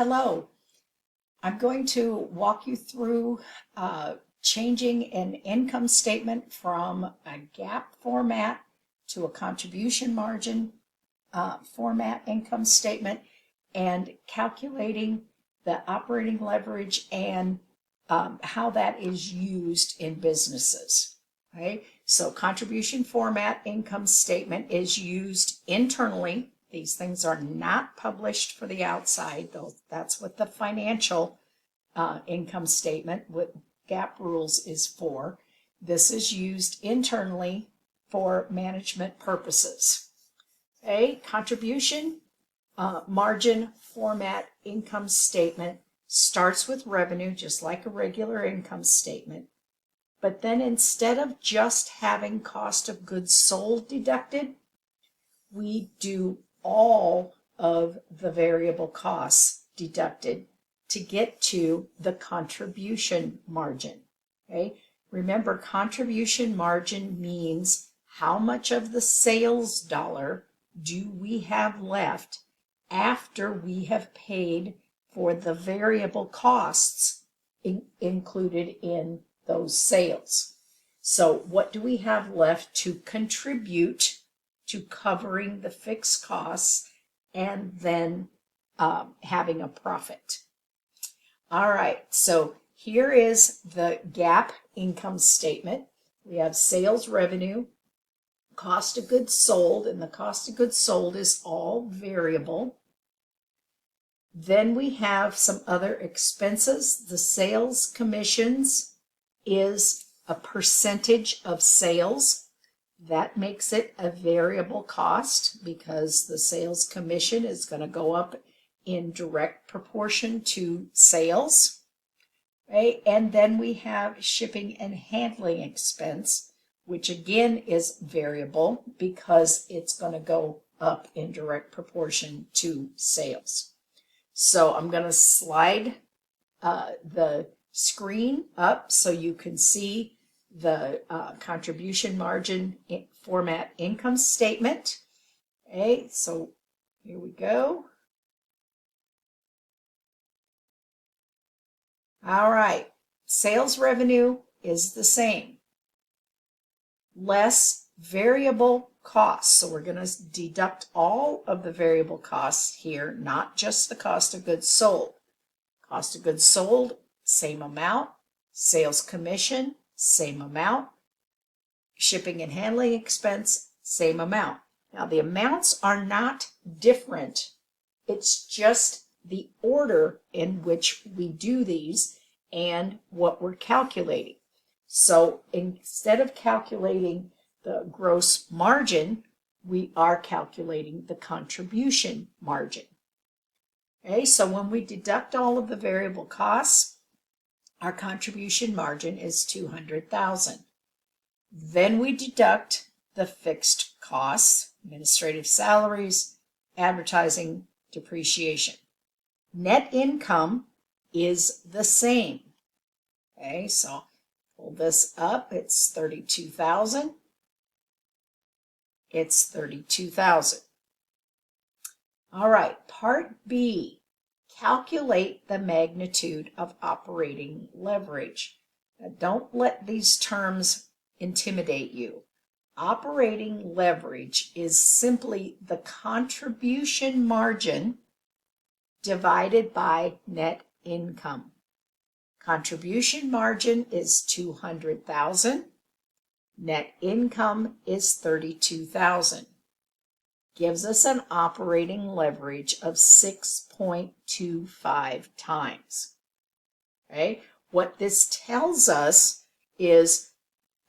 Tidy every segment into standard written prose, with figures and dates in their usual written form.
Hello, I'm going to walk you through changing an income statement from a GAAP format to a contribution margin format income statement and calculating the operating leverage and how that is used in businesses. Okay, so contribution format income statement is used internally. These things are not published for the outside, though that's what the financial income statement with GAAP rules is for. This is used internally for management purposes. A contribution margin format income statement starts with revenue, just like a regular income statement. But then instead of just having cost of goods sold deducted, we do all of the variable costs deducted to get to the contribution margin. Okay? Remember, contribution margin means how much of the sales dollar do we have left after we have paid for the variable costs included in those sales. So what do we have left to contribute to covering the fixed costs and then having a profit? All right, so here is the GAAP income statement. We have sales revenue, cost of goods sold, and the cost of goods sold is all variable. Then we have some other expenses. The sales commissions is a percentage of sales. That makes it a variable cost because the sales commission is going to go up in direct proportion to sales. Right? And then we have shipping and handling expense, which again is variable because it's going to go up in direct proportion to sales. So I'm going to slide the screen up so you can see the contribution margin format income statement. Okay, so here we go. All right, sales revenue is the same, less variable costs. So we're going to deduct all of the variable costs here, not just the cost of goods sold. Cost of goods sold, same amount. Sales commission, same amount. Shipping and handling expense, same amount. Now the amounts are not different. It's just the order in which we do these and what we're calculating. So instead of calculating the gross margin, we are calculating the contribution margin. Okay, so when we deduct all of the variable costs, our contribution margin is $200,000. Then we deduct the fixed costs, administrative salaries, advertising, depreciation. Net income is the same. Okay, so pull this up, it's $32,000. It's $32,000. All right, part B, calculate the magnitude of operating leverage. Now, don't let these terms intimidate you. Operating leverage is simply the contribution margin divided by net income. Contribution margin is $200,000. Net income is $32,000. Gives us an operating leverage of 6.25 times. Okay? What this tells us is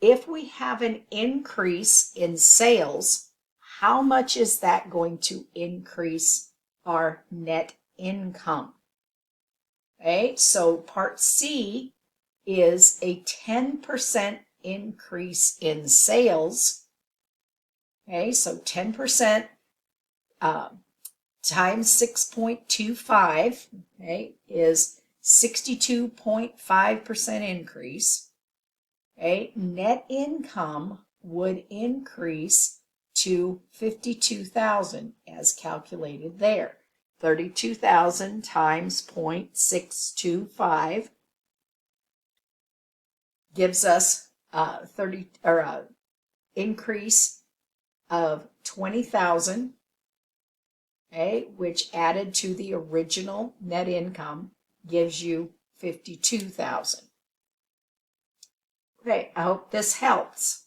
if we have an increase in sales, how much is that going to increase our net income? Okay, so part C is a 10% increase in sales. Okay, so 10% times 6.25, okay, is 62.5% increase. Okay, net income would increase to $52,000 as calculated there. 32,000 times 0.625 gives us 30 or a increase of 20,000, okay, which added to the original net income gives you 52,000. Okay, I hope this helps.